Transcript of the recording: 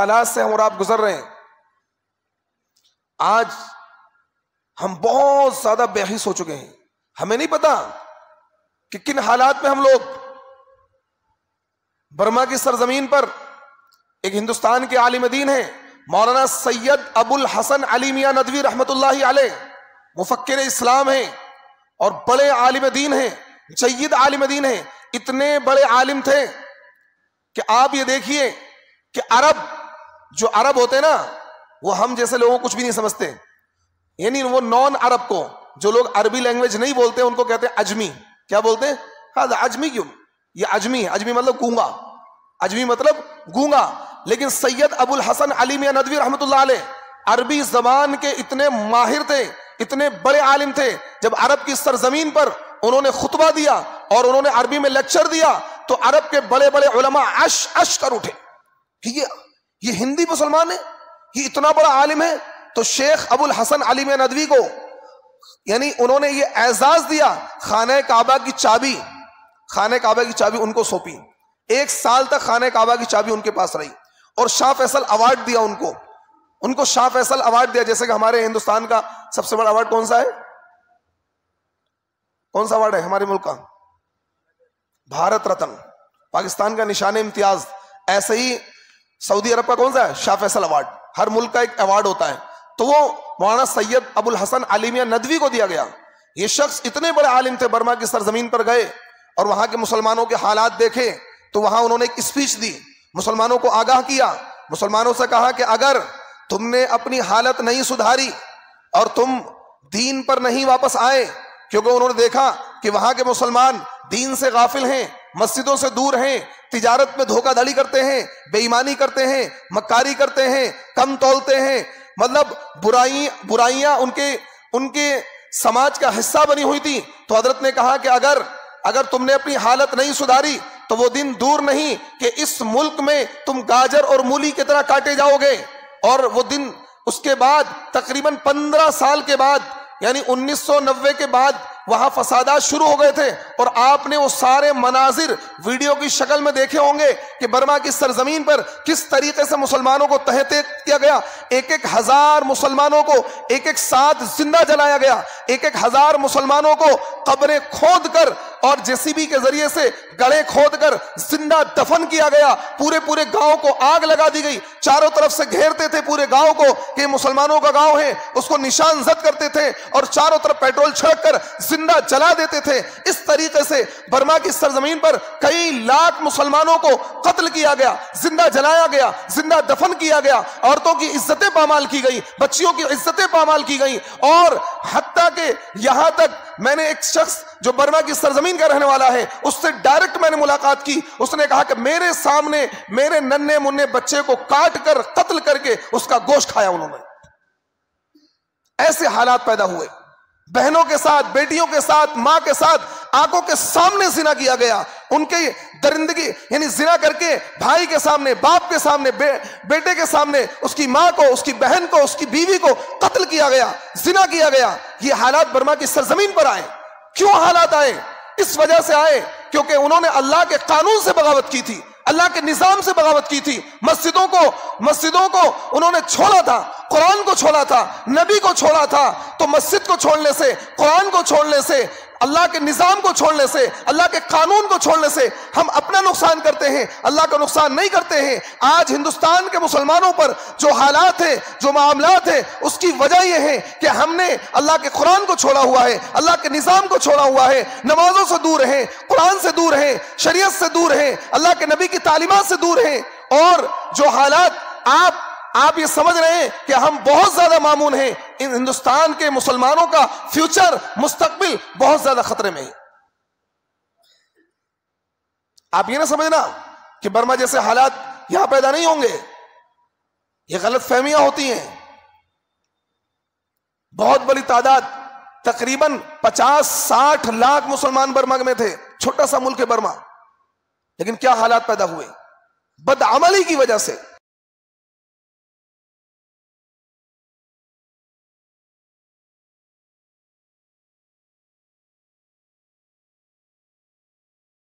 حالات سے ہم اور آپ گزر رہے ہیں، آج ہم بہت زیادہ بے حس ہو چکے ہیں. ہمیں نہیں پتا کہ کن حالات میں ہم لوگ. برما کی سرزمین پر ایک ہندوستان کے عالم دین ہیں مولانا سید ابو الحسن علی میاں ندوی رحمت اللہ علیہ، مفکر اسلام ہیں اور بڑے عالم دین ہیں، جید عالم دین ہیں. اتنے بڑے عالم تھے کہ آپ یہ دیکھیے کہ جو عرب ہوتے نا، وہ ہم جیسے لوگوں کو کچھ بھی نہیں سمجھتے. یعنی وہ نان عرب کو، جو لوگ عربی لینگویج نہیں بولتے، ان کو کہتے ہیں اجمی. کیا بولتے ہیں؟ ہاں اجمی. کیوں؟ یہ اجمی ہے. اجمی مطلب گونگا. اجمی مطلب گونگا. لیکن سید ابو الحسن علی میاں ندوی رحمت اللہ علیہ عربی زبان کے اتنے ماہر تھے، اتنے بڑے عالم تھے. جب عرب کی سرزمین پر انہوں نے خطبہ دیا اور انہوں نے عربی میں لیکچر دیا تو عرب کے بڑے بڑے علماء اش کر اٹھے کہ یہ ہندی مسلمان ہے، یہ اتنا بڑا عالم ہے. تو شیخ ابو الحسن علی میاں ندوی کو یعنی انہوں نے یہ اعزاز دیا، خانہ کعبہ کی چابی ان کو سونپی. 1 سال تک خانہ کعبہ کی چابی ان کے پاس رہی اور شاہ فیصل ایوارڈ دیا ان کو شاہ فیصل ایوارڈ دیا. جیسے کہ ہمارے ہندوستان کا سب سے بڑا ایوارڈ کون سا ہے؟ کون سا ایوارڈ ہے ہمارے ملک کا؟ بھارت رتن، پاکستان کا نشان امتیاز. ایسے ہی سعودی عرب کا کون سا ہے؟ شاہ فیصل ایوارڈ. ہر ملک کا ایک ایوارڈ ہوتا ہے. تو وہ مولانا سید ابو الحسن علی میاں ندوی کو دیا گیا. یہ شخص اتنے بڑے عالم تھے، برما کی سرزمین پر گئے اور وہاں کے مسلمانوں کے حالات دیکھے تو وہاں انہوں نے ایک اسپیچ دی، مسلمانوں کو آگاہ کیا. مسلمانوں سے کہا کہ اگر تم نے اپنی حالت نہیں سدھاری اور تم دین پر نہیں واپس آئے، کیونکہ انہوں نے دیکھا کہ وہاں کے مسلمان دین سے غافل ہیں، مسجدوں سے دور ہیں، تجارت میں دھوکہ دھڑی کرتے ہیں، بے ایمانی کرتے ہیں، مکاری کرتے ہیں، کم تولتے ہیں، مطلب برائیاں ان کے سماج کا حصہ بنی ہوئی تھی. تو حضرت نے کہا کہ اگر تم نے اپنی حالت نہیں سدھاری تو وہ دن دور نہیں کہ اس ملک میں تم گاجر اور مولی کی طرح کاٹے جاؤ گے. اور وہ دن اس کے بعد تقریباً 15 سال کے بعد یعنی 1990 کے بعد وہاں فسادات شروع ہو گئے تھے اور آپ نے وہ سارے مناظر ویڈیو کی شکل میں دیکھے ہوں گے کہ برما کی سرزمین پر کس طریقے سے مسلمانوں کو تہہ تیغ کیا گیا. 1,000 مسلمانوں کو ایک ساتھ زندہ جلایا گیا. 1,000 مسلمانوں کو قبریں کھود کر اور JCB کے ذریعے سے گڑھے کھود کر زندہ دفن کیا گیا. پورے گاؤں کو آگ لگا دی گئی. چاروں طرف سے گھیرتے تھے پورے گاؤں کو کہ مسلمانوں کا گاؤں ہے، اس کو نشان زد کرتے تھے اور چاروں طرف پیٹرول چھڑک کر زندہ جلا دیتے تھے. اس طریقے سے برما کی سرزمین پر کئی لاکھ مسلمانوں کو قتل کیا گیا، زندہ جلایا گیا، زندہ دفن کیا گیا. عورتوں کی عزتیں پامال کی گئی، بچیوں کی عزتیں پامال کی گئی. اور حتیٰ کہ یہاں تک میں نے ایک شخص جو برما کی سرزمین کا رہنے والا ہے اس سے ڈائریکٹ میں نے ملاقات کی. اس نے کہا کہ میرے سامنے میرے ننھے منھے بچے کو کاٹ کر قتل کر کے اس کا گوشت کھایا انہوں نے. ایسے حالات پیدا ہوئے. بہنوں کے ساتھ، بیٹیوں کے ساتھ، ماں کے ساتھ آنکھوں کے سامنے زنا کیا گیا. ان کے درندگی یعنی زنا کر کے بھائی کے سامنے، باپ کے سامنے، بیٹے کے سامنے اس کی ماں کو، اس کی بہن کو، اس کی بیوی کو قتل کیا گیا، زنا کیا گیا. یہ حالات برما کی سرزمین پر آئے. کیوں حالات آئے؟ اس وجہ سے آئے کیونکہ انہوں نے اللہ کے قانون سے بغاوت کی تھی، اللہ کے نظام سے بغاوت کی تھی. مسجدوں کو انہوں نے چھوڑا تھا، قرآن کو چھوڑا تھا، نبی کو چھوڑا تھا. تو مسجد کو چھوڑنے سے، قرآن کو چھوڑنے سے، اللہ کے نظام کو چھوڑنے سے، اللہ کے قانون کو چھوڑنے سے ہم اپنا نقصان کرتے ہیں، اللہ کا نقصان نہیں کرتے ہیں. آج ہندوستان کے مسلمانوں پر جو حالات ہیں، جو معاملات ہیں، اس کی وجہ یہ ہے کہ ہم نے اللہ کے قرآن کو چھوڑا ہوا ہے، اللہ کے نظام کو چھوڑا ہوا ہے. نمازوں سے دور ہیں، قرآن سے دور ہیں، شریعت سے دور ہیں، اللہ کے نبی کی تعلیمات سے دور ہیں. اور جو حالات آپ یہ سمجھ رہے ہیں کہ ہم بہت زیادہ مامون ہیں. ان ہندوستان کے مسلمانوں کا فیوچر، مستقبل بہت زیادہ خطرے میں ہے. آپ یہ نہ سمجھنا کہ برما جیسے حالات یہاں پیدا نہیں ہوں گے. یہ غلط فہمیاں ہوتی ہیں. بہت بڑی تعداد، تقریباً 50-60 لاکھ مسلمان برما میں تھے. چھوٹا سا ملک ہے برما، لیکن کیا حالات پیدا ہوئے؟ بدعملی کی وجہ سے.